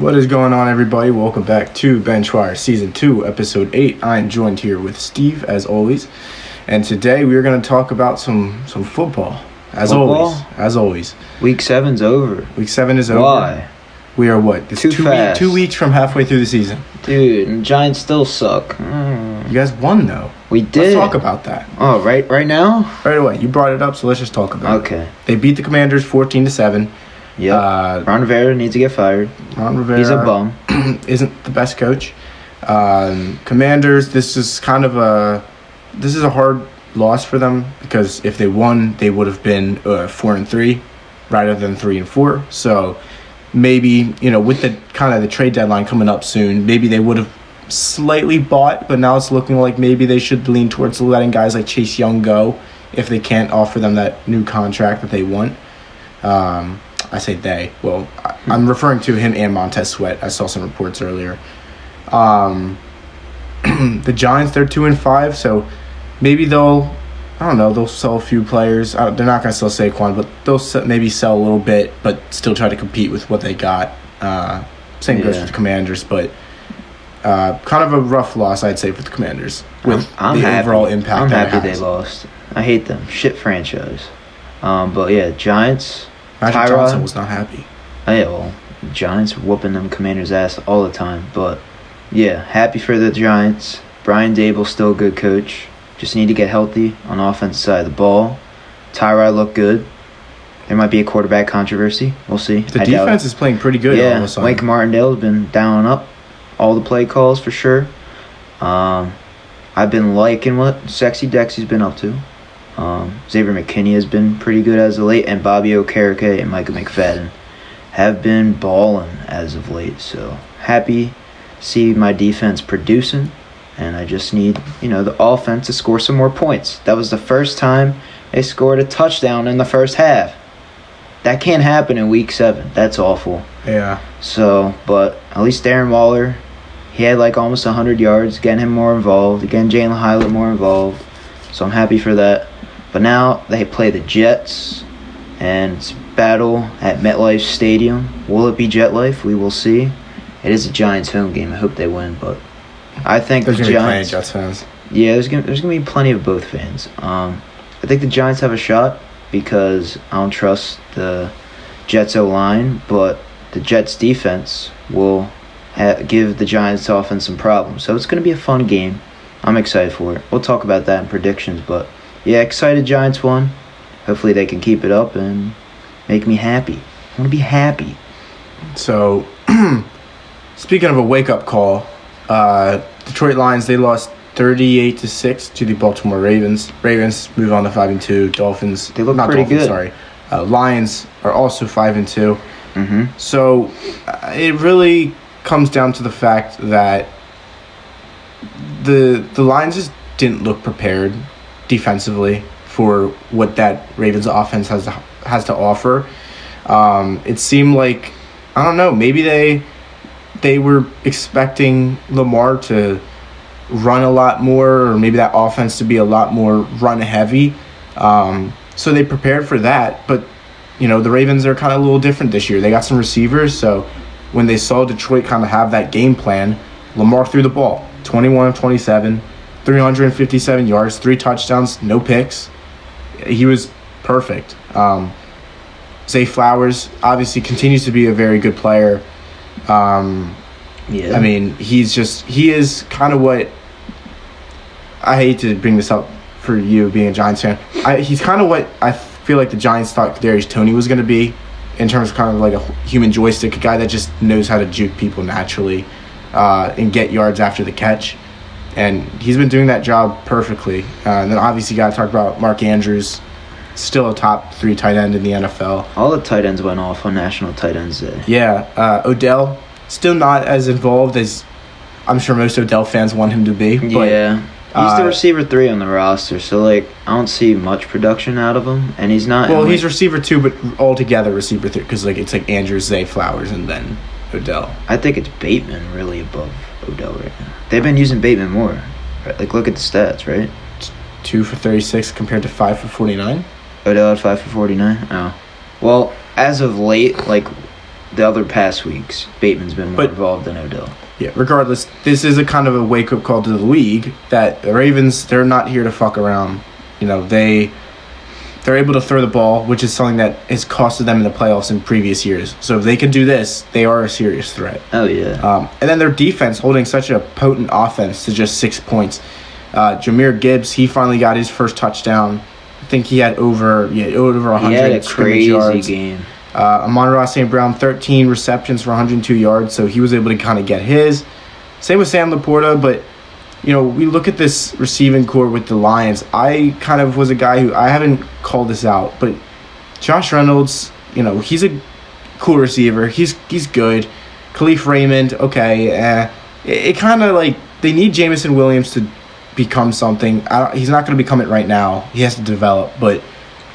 What is going on, everybody? Welcome back to Benchwire Season 2, Episode 8. I'm joined here with Steve, as always. And today we are going to talk about some football. As always. Week 7's over. Week 7 is over. Why? We are what? It's Too fast. 2 weeks from halfway through the season. Dude, and Giants still suck. You guys won, though. We did. Let's talk about that. Oh, right now? Right away. You brought it up, so let's just talk about it. Okay. They beat the Commanders 14-7. Yep. Ron Rivera needs to get fired. Ron Rivera. He's a bum. Isn't the best coach. Commanders, this is a hard loss for them because if they won, they would have been 4-3 rather than 3-4. So maybe, with the kind of the trade deadline coming up soon, maybe they would have slightly bought, but now it's looking like maybe they should lean towards letting guys like Chase Young go if they can't offer them that new contract that they want. I say they. Well, I'm referring to him and Montez Sweat. I saw some reports earlier. The Giants, they're 2-5, so maybe they'll sell a few players. They're not going to sell Saquon, but they'll maybe sell a little bit, but still try to compete with what they got. Same goes for the Commanders, but kind of a rough loss, I'd say, for the Commanders with overall impact. I'm happy they lost. I hate them. Shit franchise. But yeah, Giants. Magic Johnson was not happy. Yeah, well, Giants whooping them Commanders' ass all the time. But yeah, happy for the Giants. Brian Daboll's still a good coach. Just need to get healthy on the offensive side of the ball. Tyrod looked good. There might be a quarterback controversy. We'll see. The defense is playing pretty good. Yeah, all of a sudden. Mike Martindale's been down and up all the play calls for sure. I've been liking what Sexy Dexy's been up to. Xavier McKinney has been pretty good as of late, and Bobby Okereke and Micah McFadden have been balling as of late. So happy to see my defense producing, and I just need the offense to score some more points. That was the first time they scored a touchdown in the first half. That can't happen in Week 7. That's awful. Yeah. So, but at least Darren Waller, he had like almost 100 yards, getting him more involved, getting Jalen Hylett more involved. So I'm happy for that. But now they play the Jets, and it's battle at MetLife Stadium. Will it be Jet Life? We will see. It is a Giants home game. I hope they win, but I think there's the gonna Giants. Be plenty of Jets fans. Yeah, there's gonna be plenty of both fans. I think the Giants have a shot because I don't trust the Jets O-line, but the Jets defense will give the Giants offense some problems. So it's gonna be a fun game. I'm excited for it. We'll talk about that in predictions, but yeah, excited Giants won. Hopefully they can keep it up and make me happy. I want to be happy. So, speaking of a wake-up call, Detroit Lions, they lost 38-6 to the Baltimore Ravens. Ravens move on to 5-2. Dolphins, they look pretty good. Sorry, Lions are also 5-2. Mm-hmm. So, it really comes down to the fact that the Lions just didn't look prepared defensively for what that Ravens offense has to offer. It seemed like, I don't know, maybe they were expecting Lamar to run a lot more, or maybe that offense to be a lot more run heavy. So they prepared for that, but the Ravens are kind of a little different this year. They got some receivers, so when they saw Detroit kind of have that game plan, Lamar threw the ball 21 of 27, 357 yards, 3 touchdowns, no picks. He was perfect. Zay Flowers obviously continues to be a very good player. Yeah. I mean, he is kind of what, I hate to bring this up for you being a Giants fan. He's kind of what I feel like the Giants thought Kadarius Toney was going to be in terms of kind of like a human joystick, a guy that just knows how to juke people naturally and get yards after the catch. And he's been doing that job perfectly. And then obviously you got to talk about Mark Andrews, still a top 3 tight end in the NFL. All the tight ends went off on National Tight Ends Day. Yeah. Odell, still not as involved as I'm sure most Odell fans want him to be. But, yeah. He's the receiver 3 on the roster, so I don't see much production out of him. And he's not. Well, he's receiver 2, but altogether receiver 3, because it's like Andrews, Zay Flowers, and then Odell. I think it's Bateman really above Odell right now. They've been using Bateman more. Right? Look at the stats, right? 2 for 36 compared to 5 for 49. Odell at 5 for 49. Oh, well, as of late, the other past weeks, Bateman's been more involved than Odell. Yeah, regardless, this is a kind of a wake-up call to the league that the Ravens, they're not here to fuck around. You know, they're able to throw the ball, which is something that has costed them in the playoffs in previous years. So if they can do this, they are a serious threat. Oh, yeah. And then their defense holding such a potent offense to just 6 points. Jahmyr Gibbs, he finally got his first touchdown. I think he had over 100 he had a crazy yards. Game. Amon-Ra St. Brown, 13 receptions for 102 yards, so he was able to kind of get his. Same with Sam Laporta, but, you know, we look at this receiving core with the Lions. I kind of was a guy who, I haven't called this out, but Josh Reynolds, you know, he's a cool receiver. He's good. Khalif Raymond, okay. It kind of like, they need Jameson Williams to become something. He's not going to become it right now. He has to develop, but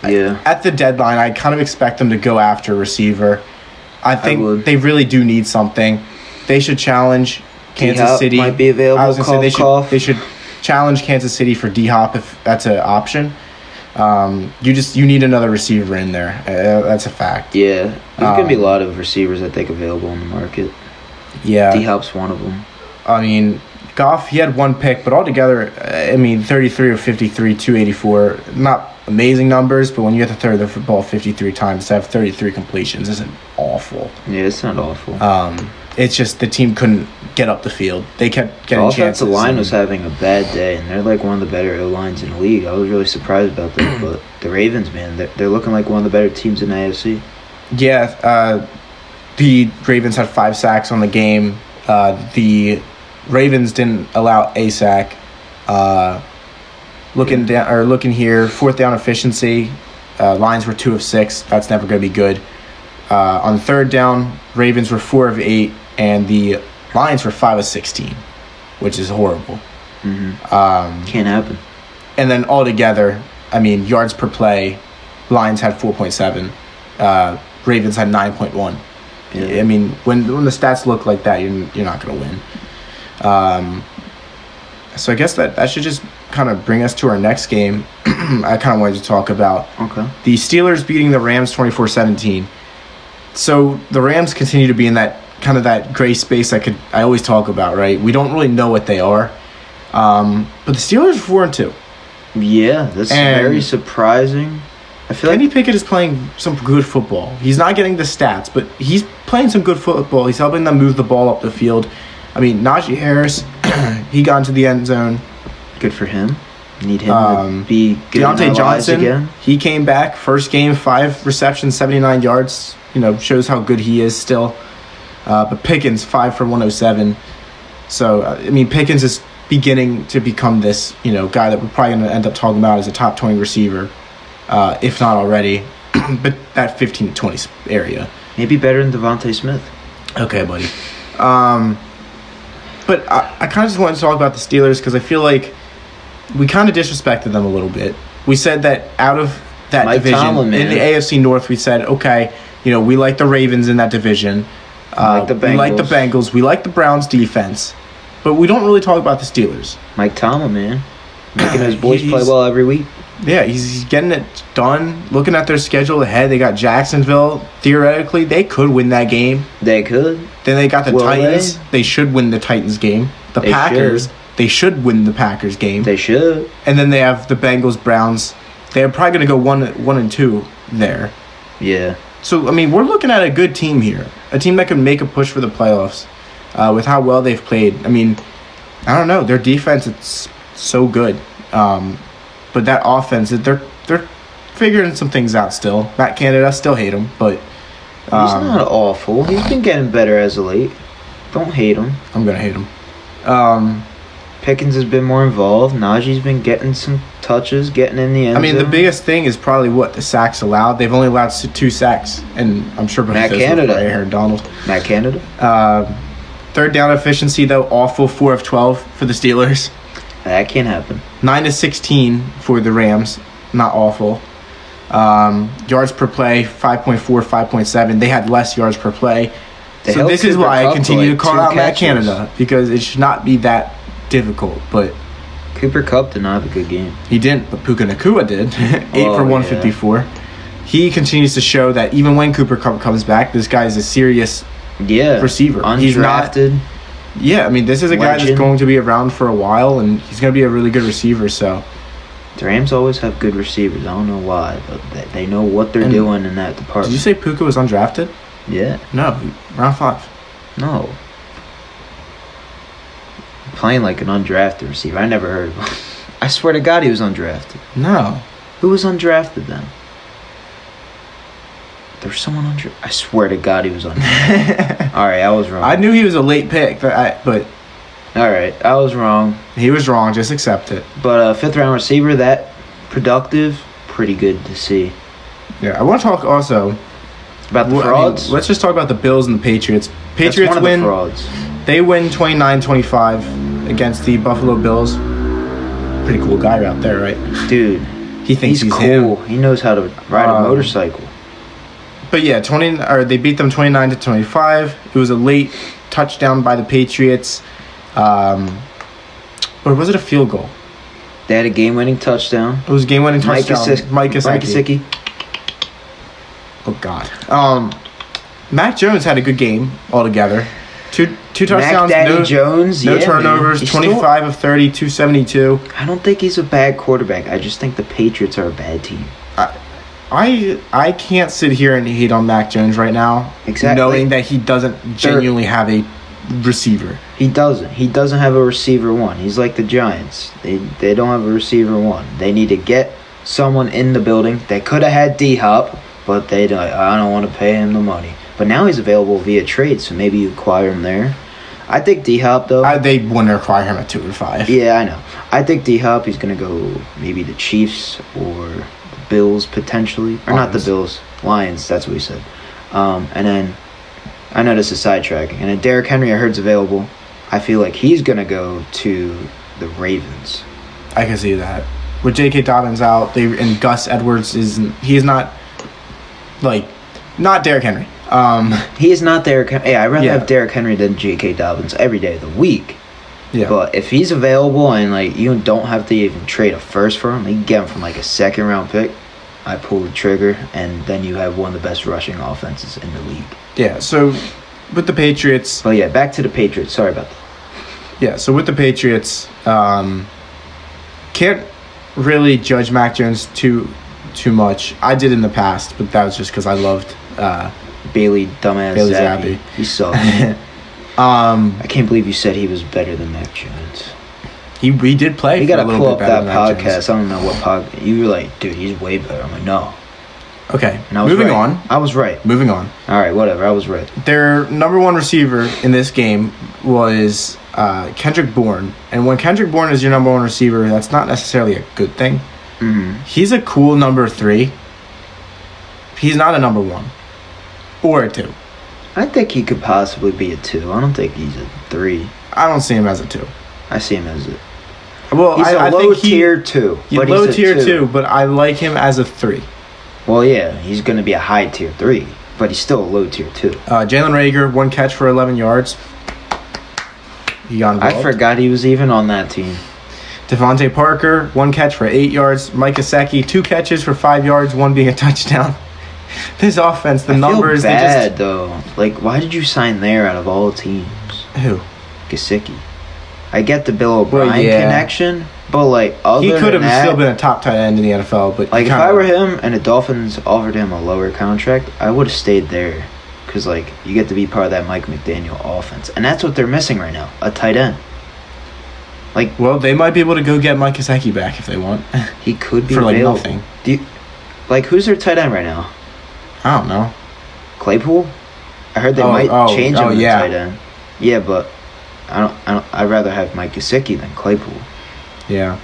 yeah. At the deadline, I kind of expect them to go after a receiver. I think they really do need something. They should challenge Kansas City. Might be available. I was going to say they should challenge Kansas City for D-Hop if that's an option. You need another receiver in there. That's a fact. Yeah, there's going to be a lot of receivers I think available in the market. Yeah. D-Hop's one of them. I mean, Goff, he had one pick, but altogether, I mean, 33 of 53, 284. Not amazing numbers, but when you have to throw the football 53 times to have 33 completions isn't awful. Yeah, it's not awful. It's just the team couldn't get up the field. They kept getting chances. The offensive line was having a bad day, and they're like one of the better O-lines in the league. I was really surprised about that, but the Ravens, man, they're looking like one of the better teams in the AFC. Yeah, the Ravens had 5 sacks on the game. The Ravens didn't allow a sack. Looking here, 4th down efficiency. Lions were 2 of 6. That's never going to be good. On 3rd down, Ravens were 4 of 8, and the Lions were 5 of 16, which is horrible. Mm-hmm. Can't happen. And then altogether, I mean, yards per play, Lions had 4.7. Ravens had 9.1. Yeah. I mean, when the stats look like that, you're not going to win. So I guess that should just kind of bring us to our next game. I kind of wanted to talk about the Steelers beating the Rams 24-17. So the Rams continue to be in that kind of that gray space I always talk about, right? We don't really know what they are. But the Steelers are 4-2. Yeah, that's very surprising. I feel Kenny Pickett is playing some good football. He's not getting the stats, but he's playing some good football. He's helping them move the ball up the field. I mean, Najee Harris, he got into the end zone. Good for him. Need him to be good. Deontay Johnson again. He came back, first game, 5 receptions, 79 yards. You know, shows how good he is still. But Pickens, 5 for 107. So, I mean, Pickens is beginning to become this, you know, guy that we're probably going to end up talking about as a top 20 receiver, if not already. But that 15 to 20 area. Maybe better than Devontae Smith. Okay, buddy. But I kind of just wanted to talk about the Steelers because I feel like we kind of disrespected them a little bit. We said that out of that division, in the AFC North, we said, okay, you know, we like the Ravens in that division. We like the Bengals. We like the Browns' defense. But we don't really talk about the Steelers. Mike Tomlin, man. Making his boys play well every week. Yeah, he's getting it done. Looking at their schedule ahead, they got Jacksonville. Theoretically, they could win that game. They could. Then they got the Titans. They should win the Titans game. The Packers. They should win the Packers game. They should. And then they have the Bengals, Browns. They're probably going to go 1 and 2 there. Yeah. So, I mean, we're looking at a good team here. A team that can make a push for the playoffs with how well they've played. I mean, I don't know. Their defense, it's so good. But that offense, they're figuring some things out still. Matt Canada, still hate him, but... he's not awful. He's been getting better as of late. Don't hate him. I'm going to hate him. Pickens has been more involved. Najee's been getting some touches, getting in the end zone. I mean, the biggest thing is probably the sacks allowed. They've only allowed 2 sacks, and I'm sure Matt Canada. Aaron Donald. Matt Canada. 3rd down efficiency, though, awful, 4 of 12 for the Steelers. That can't happen. 9 to 16 for the Rams. Not awful. Yards per play, 5.4, 5.7. They had less yards per play. So this is why I continue to call out Matt Canada, because it should not be that difficult. But Cooper Kupp did not have a good game. He didn't, but Puka Nacua did. 8 for 154. Yeah. he continues to show that even when Cooper Kupp comes back, this guy is a serious receiver. He's not. Yeah, I mean, this is a guy that's going to be around for a while, and he's going to be a really good receiver. So, the Rams always have good receivers. I don't know why, but they know what they're doing in that department. Did you say Puka was undrafted? Yeah. No, round 5. No. Playing like an undrafted receiver. I never heard of him. I swear to God he was undrafted. No. Who was undrafted then? There was someone undrafted. I swear to God he was undrafted. All right, I was wrong. I knew he was a late pick, but all right, I was wrong. He was wrong. Just accept it. But 5th-round receiver, that productive, pretty good to see. Yeah, I want to talk also about the frauds. Let's just talk about the Bills and the Patriots. Patriots That's one win. of the frauds. They win 29-25 against the Buffalo Bills. Pretty cool guy out there, right? Dude, he thinks he's cool. him. He knows how to ride a motorcycle. But yeah, they beat them 29-25. It was a late touchdown by the Patriots. Or was it a field goal? They had a game-winning touchdown. It was a game-winning touchdown. Mike Gesicki. Oh God. Mac Jones had a good game altogether. Two touchdowns. Mac Jones. No turnovers. 25 of 30, 272. I don't think he's a bad quarterback. I just think the Patriots are a bad team. I can't sit here and hate on Mac Jones right now, knowing that he doesn't genuinely have a receiver. He doesn't. He doesn't have a receiver one. He's like the Giants. They don't have a receiver one. They need to get someone in the building. They could have had D-Hop, but I don't want to pay him the money. But now he's available via trade, so maybe you acquire him there. I think D-Hop, though. They wouldn't acquire him at 2-5. Yeah, I know. I think D-Hop, he's going to go maybe the Chiefs or the Bills, potentially. Or not the Bills. Lions, that's what he said. And then, I know this is sidetracking. And then Derrick Henry, I heard, is available. I feel like he's going to go to the Ravens. I can see that. With J.K. Dobbins out, and Gus Edwards he's not Derrick Henry. He is not Derrick Henry. Yeah, I'd rather have Derrick Henry than J.K. Dobbins every day of the week. Yeah. But if he's available and you don't have to even trade a first for him, you can get him from a 2nd-round pick, I pull the trigger, and then you have one of the best rushing offenses in the league. Yeah, so with the Patriots... Oh, yeah, back to the Patriots. Sorry about that. Yeah, so with the Patriots, can't really judge Mac Jones too much. I did in the past, but that was just because I loved... Bailey Zappi. He sucked. I can't believe you said he was better than Mac Jones. He did play. You gotta pull up that podcast. I don't know what podcast. You were like, dude, he's way better. I'm like, no. Okay. Moving on. I was right. Moving on. All right, whatever. I was right. Their number one receiver in this game was Kendrick Bourne, and when Kendrick Bourne is your number one receiver, that's not necessarily a good thing. Mm-hmm. He's a cool number 3. He's not a number 1 or a 2. I think he could possibly be a 2. I don't think he's a 3. I don't see him as a 2. I see him as a... Well, he's a low-tier 2. Low-tier 2, but I like him as a 3. Well, yeah, he's going to be a high-tier 3, but he's still a low-tier 2. Jalen Reagor, 1 catch for 11 yards. He got involved. I forgot he was even on that team. Devontae Parker, 1 catch for 8 yards. Mike Gesicki, 2 catches for 5 yards, 1 being a touchdown. This offense, the numbers... I feel bad, though. Why did you sign there out of all teams? Who? Gesicki. I get the Bill O'Brien connection, but, other he could have still been a top tight end in the NFL, but... if I were him and the Dolphins offered him a lower contract, I would have stayed there. Because, you get to be part of that Mike McDaniel offense. And that's what they're missing right now, a tight end. Well, they might be able to go get Mike Gesicki back if they want. He could be for, available. Nothing. Who's their tight end right now? I don't know. Claypool? I heard they might change him to tight end. Yeah, but I'd rather have Mike Gesicki than Claypool. Yeah.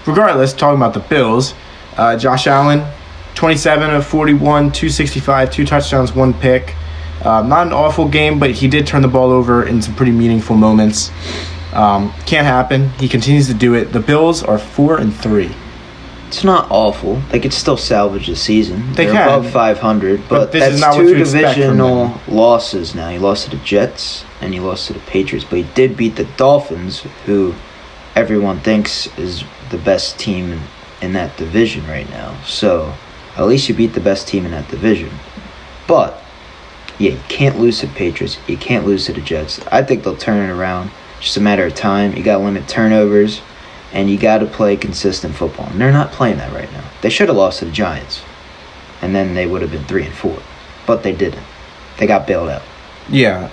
Regardless, talking about the Bills, Josh Allen, 27 of 41, 265, 2 touchdowns, 1 pick. Not an awful game, but he did turn the ball over in some pretty meaningful moments. Can't happen. He continues to do it. The Bills are 4-3. It's not awful. They could still salvage the season. They're above 500, but this is that's not what 2 you expect from divisional them. losses now. He lost to the Jets and he lost to the Patriots, but he did beat the Dolphins, who everyone thinks is the best team in that division right now. So At least you beat the best team in that division. But, yeah, you can't lose to the Patriots. You can't lose to the Jets. I think they'll turn it around. Just a matter of time. You got to limit turnovers, and you got to play consistent football. And they're not playing that right now. They should have lost to the Giants, and then they would have been 3-4. But they didn't. They got bailed out. Yeah.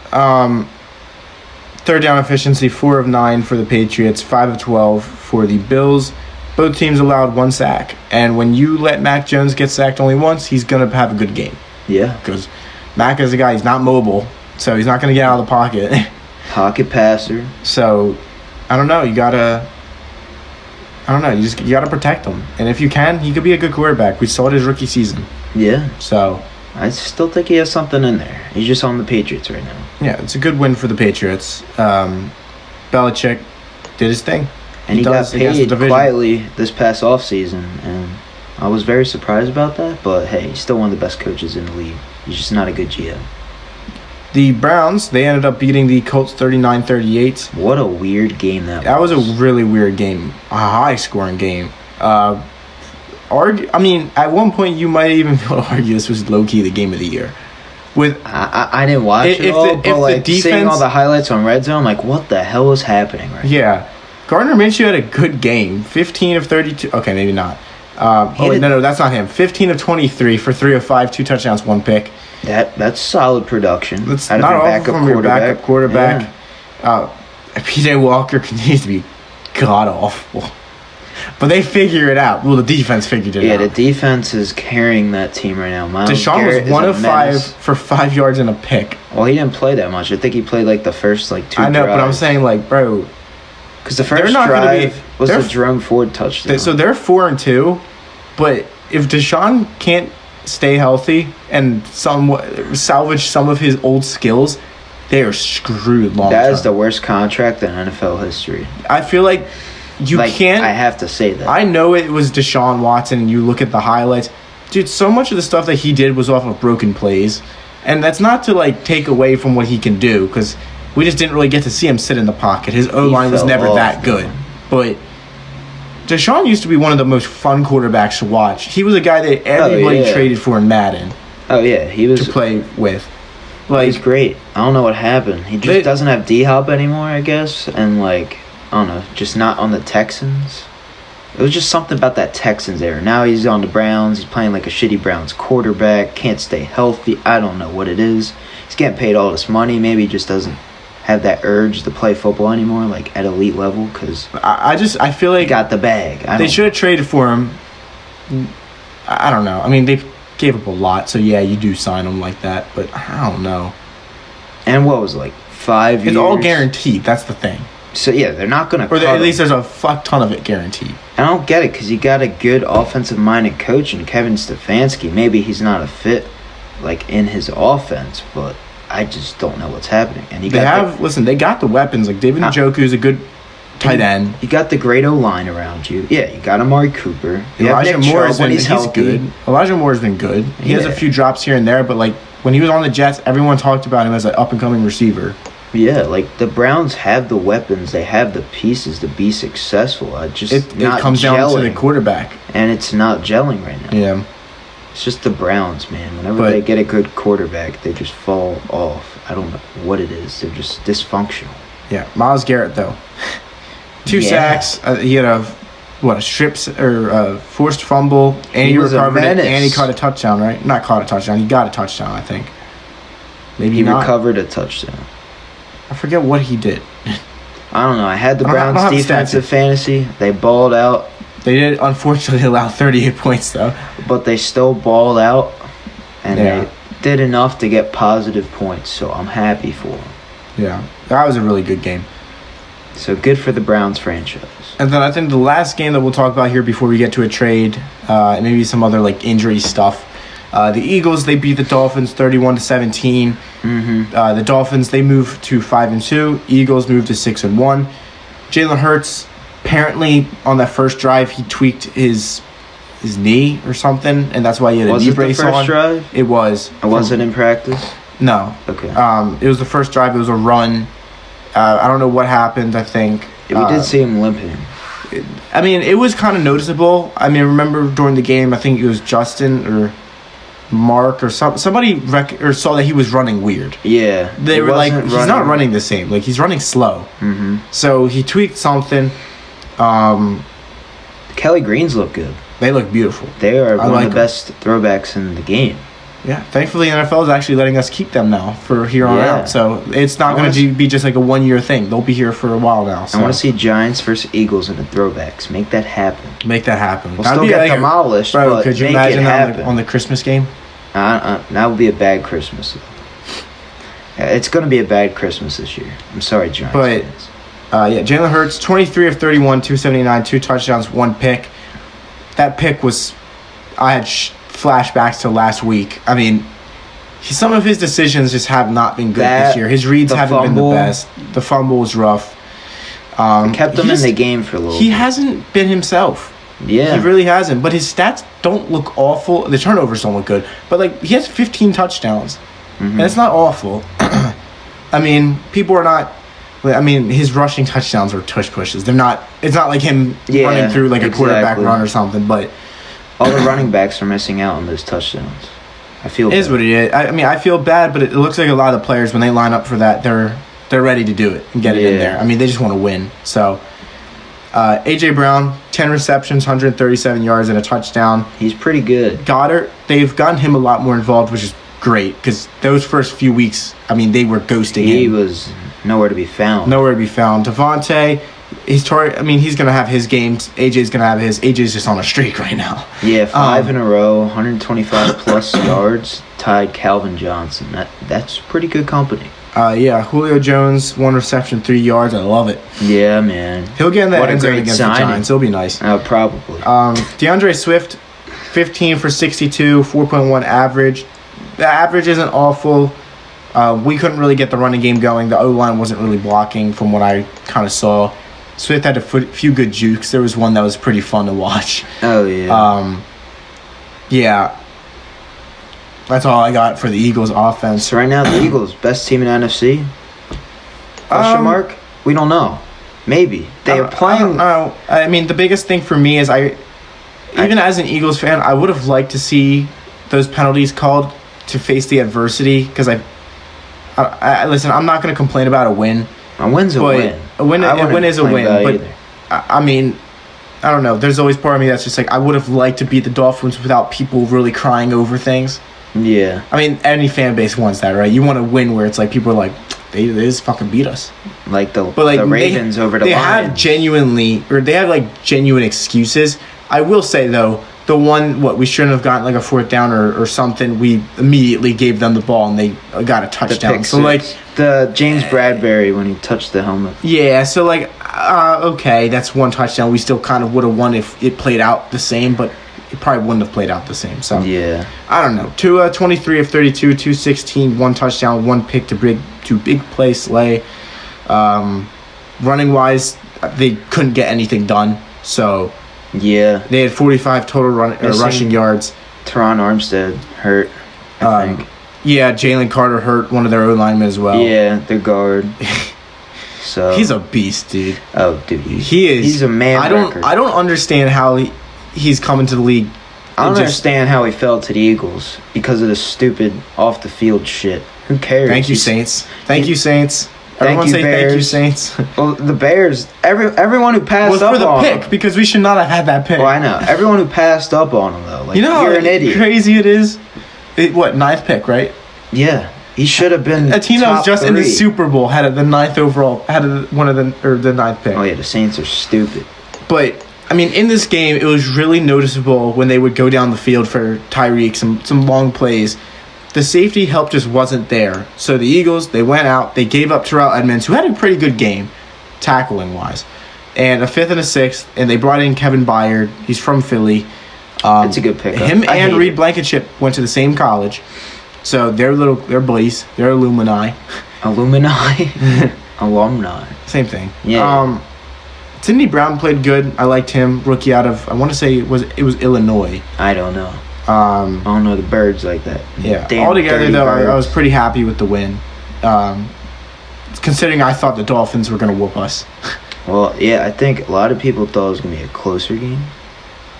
Third down efficiency, 4 of 9 for the Patriots, 5 of 12 for the Bills. Both teams allowed 1 sack. And when you let Mac Jones get sacked only once, he's going to have a good game. Yeah. Because Mac is a guy, he's not mobile, so he's not going to get out of the pocket. Pocket passer. So, I don't know. You got to protect him. And if you can, he could be a good quarterback. We saw it his rookie season. Yeah. So, I still think he has something in there. He's just on the Patriots right now. yeah, it's a good win for the Patriots. Belichick did his thing. And he got paid quietly this past offseason, and I was very surprised about that. But, hey, he's still one of the best coaches in the league. He's just not a good GM. The Browns, they ended up beating the Colts 39-38. What a weird game that was. That was a really weird game. A high-scoring game. At one point, you might even be able to argue this was low-key the game of the year. I didn't watch it all, but seeing all the highlights on Red Zone, I'm like, what the hell is happening right now? Yeah. Gardner Minshew had a good game. 15 of 32. Okay, maybe not. No, that's not him. 15 of 23 for 3 of 5, 2 touchdowns, 1 pick. That's solid production. That's not all from your backup quarterback. Yeah. P.J. Walker continues to be god-awful. But they figure it out. Well, the defense figured it out. Yeah, the defense is carrying that team right now. Deshaun was 1 of 5 for 5 yards and a pick. Well, he didn't play that much. I think he played the first 2 drives. I know, but I'm saying, bro. Because the first drive was the Jerome Ford touchdown. So they're 4-2, but if Deshaun can't stay healthy and salvage some of his old skills, they are screwed long term. That is the worst contract in NFL history. I feel like you can't. I have to say that. I know it was Deshaun Watson, and you look at the highlights. Dude, so much of the stuff that he did was off of broken plays. And that's not to, take away from what he can do, because we just didn't really get to see him sit in the pocket. His O-line was never that good. But Deshaun used to be one of the most fun quarterbacks to watch. He was a guy that everybody traded for in Madden. Oh, yeah. He was to play with. He's great. I don't know what happened. He just doesn't have D-Hop anymore, I guess. And, I don't know, just not on the Texans. It was just something about that Texans era. Now he's on the Browns. He's playing like a shitty Browns quarterback. Can't stay healthy. I don't know what it is. He's getting paid all this money. Maybe he just doesn't have that urge to play football anymore, at elite level, because I feel like he got the bag. They should have traded for him. I don't know. I mean, they gave up a lot, so yeah, you do sign him like that, but I don't know. And what was it, 5 years? It's all guaranteed. That's the thing. So yeah, they're not going to. Or at least there's a fuck ton of it guaranteed. I don't get it, because you got a good offensive-minded coach in Kevin Stefanski. Maybe he's not a fit, in his offense, but I just don't know what's happening. And they got the weapons. David Njoku is a good tight end. You got the great O-line around you. Yeah, you got Amari Cooper. Elijah Moore he's good. Elijah Moore's been good. He has a few drops here and there, but when he was on the Jets, everyone talked about him as an up-and-coming receiver. Yeah, the Browns have the weapons. They have the pieces to be successful. It comes down to the quarterback. And it's not gelling right now. Yeah. It's just the Browns, man. Whenever they get a good quarterback, they just fall off. I don't know what it is. They're just dysfunctional. Yeah, Myles Garrett, though. 2 sacks. He had a forced fumble, and he recovered it, and he caught a touchdown, right? Not caught a touchdown. He got a touchdown, I think. Maybe he recovered a touchdown. I forget what he did. I don't know. I had the Browns defensive fantasy. They balled out. They did, unfortunately, allow 38 points, though. But they still balled out, and they did enough to get positive points, so I'm happy for them. Yeah, that was a really good game. So good for the Browns franchise. And then I think the last game that we'll talk about here before we get to a trade, and maybe some other injury stuff. The Eagles, they beat the Dolphins 31-17. Mm-hmm. The Dolphins, they moved to 5-2. Eagles moved to 6-1. Jalen Hurts, apparently on that first drive, he tweaked his knee or something, and that's why he had a knee brace on. Was it the first drive? It was. Was it in practice? No. Okay. It was the first drive. It was a run. I don't know what happened, I think. Yeah, we did see him limping. I mean, it was kind of noticeable. I mean, I remember during the game, I think it was Justin or Mark or somebody saw that he was running weird. Yeah. They were like, he's not running the same. Like, he's running slow. Mm-hmm. So he tweaked something. Kelly Greens look good. They look beautiful. They are one of the best throwbacks in the game. Yeah, thankfully the NFL is actually letting us keep them now for here on out. So it's not going to be just like a 1 year thing. They'll be here for a while now. So. I want to see Giants versus Eagles in the throwbacks. Make that happen. We'll still get demolished, bro, but could you make imagine it happen. on the Christmas game? That would be a bad Christmas. It's going to be a bad Christmas this year. I'm sorry, Giants fans. Jalen Hurts, 23 of 31, 279, 2 touchdowns, 1 pick. That pick was, I had flashbacks to last week. I mean, some of his decisions just have not been good this year. His reads haven't been the best. The fumble was rough. Kept him in the game for a little bit. He hasn't been himself. Yeah. He really hasn't. But his stats don't look awful. The turnovers don't look good. But, like, he has 15 touchdowns. Mm-hmm. And it's not awful. I mean, people are not... I mean, his rushing touchdowns are tush pushes. They're not... It's not like him running through, like, a quarterback run or something, but... All the running backs are missing out on those touchdowns. I feel bad. It is what it is. I mean, I feel bad, but it looks like a lot of the players, when they line up for that, they're ready to do it and get it in there. I mean, they just want to win. So, A.J. Brown, 10 receptions, 137 yards, and a touchdown. He's pretty good. Goddard, they've gotten him a lot more involved, which is great, because those first few weeks, I mean, they were ghosting him. He was nowhere to be found. Devontae, he's going to have his games. AJ's going to have his. AJ's just on a streak right now. Yeah, 5 in a row, 125-plus yards, tied Calvin Johnson. That's pretty good company. Julio Jones, 1 reception, 3 yards. I love it. Yeah, man. He'll get in that end zone against the Giants. It'll be nice. Probably. DeAndre Swift, 15 for 62, 4.1 average. The average isn't awful. We couldn't really get the running game going. The O-line wasn't really blocking from what I kind of saw. Swift had a few good jukes. There was one that was pretty fun to watch. Oh, yeah. Yeah. That's all I got for the Eagles offense. So right now, the Eagles, best team in NFC? Question mark? We don't know. Maybe. They are playing... I don't know. I mean, the biggest thing for me is even as an Eagles fan, I would have liked to see those penalties called to face the adversity, because I listen, I'm not going to complain about a win. A win's a win. A win is a win, but I mean, I don't know. There's always part of me that's just like, I would have liked to beat the Dolphins without people really crying over things. Yeah. I mean, any fan base wants that, right? You want to win where it's like people are like, they just fucking beat us. Like the Ravens over the Lions. They have like genuine excuses. I will say though, the one, we shouldn't have gotten like a 4th down or something. We immediately gave them the ball and they got a touchdown. So like the James Bradbury when he touched the helmet. Yeah, so like okay, that's 1 touchdown. We still kind of would have won if it played out the same, but it probably wouldn't have played out the same. So yeah, I don't know. 23 of 32, 216, 1 touchdown, 1 pick to big play Slay. Running wise, they couldn't get anything done. So. Yeah. They had 45 total rushing yards. Teron Armstead hurt, I think. Yeah, Jalen Carter hurt, one of their O-linemen as well. Yeah, their guard. So he's a beast, dude. Oh, dude. He is. He's a man record. I don't understand how he's coming to the league. I don't understand how he fell to the Eagles because of the stupid off-the-field shit. Who cares? Thank you, Saints. Thank you, Saints. Everyone say Bears. Thank you, Saints. Well, the Bears, everyone who passed up on was for the pick, because we should not have had that pick. Well, I know. Everyone who passed up on him, though. Like, you know you're how an idiot. Crazy it is? 9th pick, right? Yeah. He should have been a team that was just 3. in the Super Bowl had the 9th overall, had the 9th pick. Oh, yeah, the Saints are stupid. But, I mean, in this game, it was really noticeable when they would go down the field for Tyreek, some long plays. The safety help just wasn't there. So the Eagles, they went out. They gave up Terrell Edmonds, who had a pretty good game, tackling-wise. And a 5th and a 6th, and they brought in Kevin Byard. He's from Philly. It's a good pickup. Him and Reed Blankenship went to the same college. So they're buddies. They're alumni. Alumni. Same thing. Yeah. Sidney Brown played good. I liked him. Rookie out of, I want to say it was Illinois. I don't know. I don't know the birds like that. Yeah. Altogether, though, I was pretty happy with the win. Considering I thought the Dolphins were going to whoop us. Well, yeah, I think a lot of people thought it was going to be a closer game.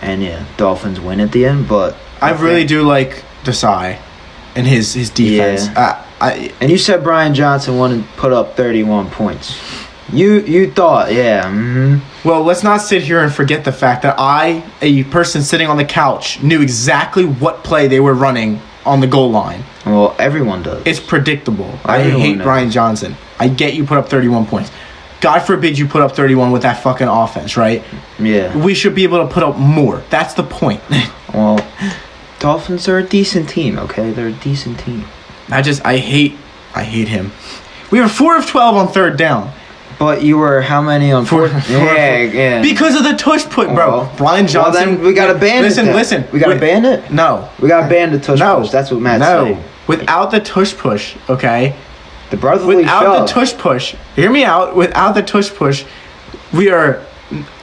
And, yeah, Dolphins win at the end, but... I really do like Desai and his defense. Yeah. And you said Brian Johnson wanted to put up 31 points. You thought, yeah. Mm-hmm. Well, let's not sit here and forget the fact that I, a person sitting on the couch, knew exactly what play they were running on the goal line. Well, everyone does. It's predictable. Everyone I hate knows. Brian Johnson. I get you put up 31 points. God forbid you put up 31 with that fucking offense, right? Yeah. We should be able to put up more. That's the point. Well, Dolphins are a decent team, okay? They're a decent team. I hate him. We were 4 of 12 on third down. But you were how many on fourth? Yeah. Because of the tush put, bro. Well, Brian Johnson. Well, then we got to ban it. Listen. We got to ban it? No. We got to ban the tush push. That's what Matt's saying. Without the tush push, okay? The brotherly Without shove. the tush push, hear me out. Without the tush push, we are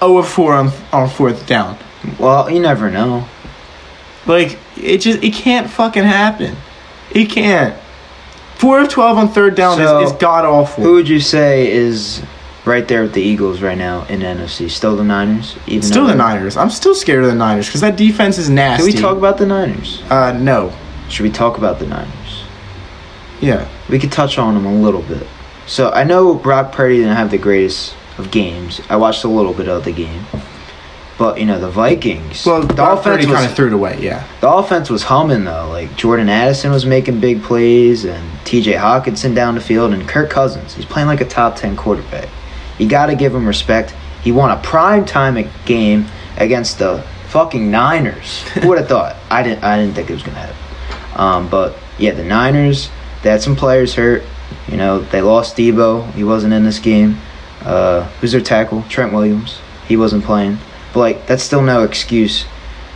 0 of 4 on fourth down. Well, you never know. Like, it can't fucking happen. It can't. 4 of 12 on third down is god-awful. Who would you say is right there with the Eagles right now in the NFC? Still the Niners? Still the Niners. I'm still scared of the Niners because that defense is nasty. Can we talk about the Niners? No. Should we talk about the Niners? Yeah. We could touch on them a little bit. So, I know Brock Purdy didn't have the greatest of games. I watched a little bit of the game. But, the Vikings. Well, the offense kind of threw it away, yeah. The offense was humming, though. Like, Jordan Addison was making big plays, and T.J. Hawkinson down the field, and Kirk Cousins. He's playing like a top 10 quarterback. You got to give him respect. He won a primetime game against the fucking Niners. Who would have thought? I didn't think it was going to happen. But, yeah, the Niners, they had some players hurt. They lost Debo. He wasn't in this game. Who's their tackle? Trent Williams. He wasn't playing. But, that's still no excuse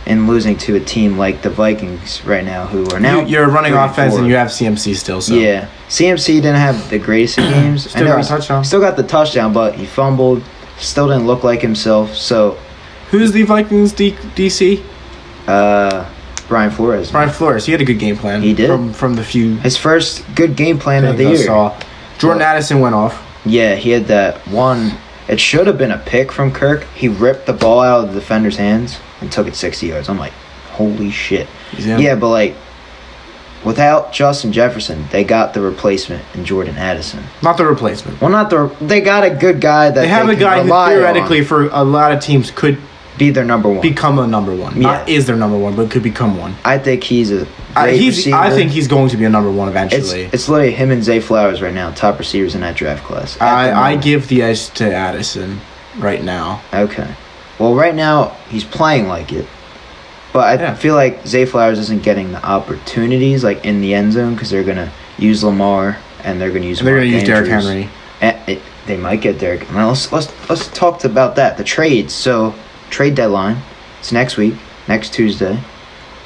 in losing to a team like the Vikings right now, who are now... You're running offense and you have CMC still, so... Yeah. CMC didn't have the greatest of games. Still got a touchdown. Still got the touchdown, but he fumbled. Still didn't look like himself, so... Who's the Vikings DC? Brian Flores. Brian Flores. He had a good game plan. He did. From the few... His first good game plan of the year. Jordan Addison went off. Yeah, he had that one... It should have been a pick from Kirk. He ripped the ball out of the defender's hands and took it 60 yards. I'm like, holy shit. Yeah, but without Justin Jefferson, they got the replacement in Jordan Addison. Not the replacement. Well, they got a good guy that they have a guy who theoretically for a lot of teams could be their number one. Become a number one. Yeah. Not is their number one, but could become one. I think he's a great receiver. I think he's going to be a number one eventually. It's literally him and Zay Flowers right now, top receivers in that draft class. I give the edge to Addison right now. Okay. Well, right now, he's playing like it. But I feel like Zay Flowers isn't getting the opportunities in the end zone because they're going to use Lamar and they're going to use Derrick Henry. They might get Derrick. Now, let's talk about that. The trades. So, trade deadline. It's next week, next Tuesday.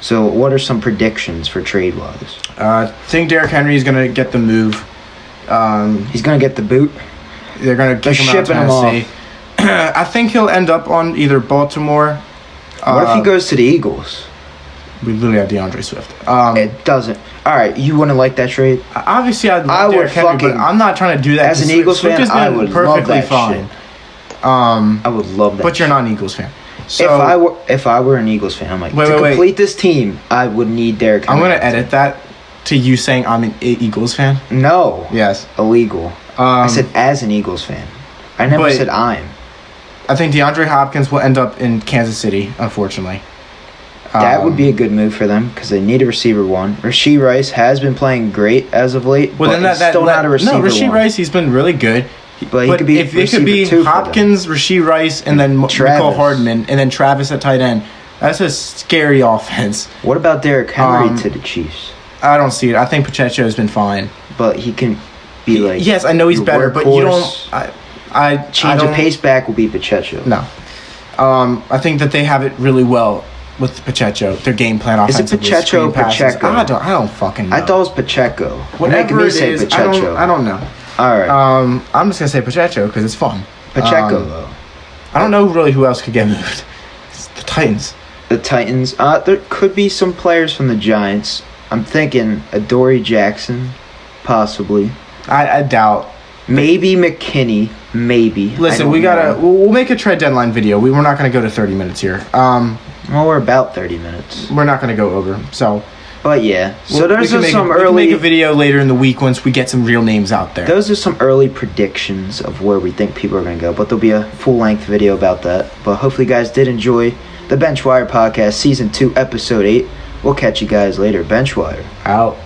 So, what are some predictions for trade-wise? I think Derrick Henry is going to get the move. He's going to get the boot. They're going to kick him out of Tennessee. I think he'll end up on either Baltimore. What if he goes to the Eagles? We literally have DeAndre Swift. It doesn't. All right, you wouldn't like that trade? Obviously, I'd love Derrick Henry, but I'm not trying to do that. As an Eagles fan, I would love that fine. Shit. I would love that. But you're not an Eagles fan. So if I were an Eagles fan, I'm like, to complete this team, I would need Derrick Henry. I'm going to edit that to you saying I'm an Eagles fan. No. Yes. Illegal. I said as an Eagles fan. I never said I'm. I think DeAndre Hopkins will end up in Kansas City, unfortunately. That would be a good move for them because they need a receiver one. Rashee Rice has been playing great as of late, but he's still not a receiver one. No, Rashee Rice, he's been really good. But he could be if it could be Hopkins, Rashee Rice, and then Mecole Hardman, and then Travis at tight end, that's a scary offense. What about Derrick Henry to the Chiefs? I don't see it. I think Pacheco has been fine. But he can be yes, I know he's better, but you don't... Change of pace back will be Pacheco. No. I think that they have it really well with Pacheco. Their game plan offensively. Is it Pacheco? I don't fucking know. I thought it was Pacheco. Whatever it is, I don't know. All right. I'm just going to say Pacheco because it's fun. Pacheco, though. I don't know really who else could get moved. It's the Titans. The Titans. There could be some players from the Giants. I'm thinking Adoree Jackson, possibly. I doubt. Maybe McKinney. Maybe. Listen, we'll make a trade deadline video. We're not going to go to 30 minutes here. Well, we're about 30 minutes. We're not going to go over. So, but yeah. So we can make a video later in the week once we get some real names out there. Those are some early predictions of where we think people are going to go, but there'll be a full-length video about that. But hopefully you guys did enjoy the Benchwire Podcast Season 2, Episode 8. We'll catch you guys later. Benchwire. Out.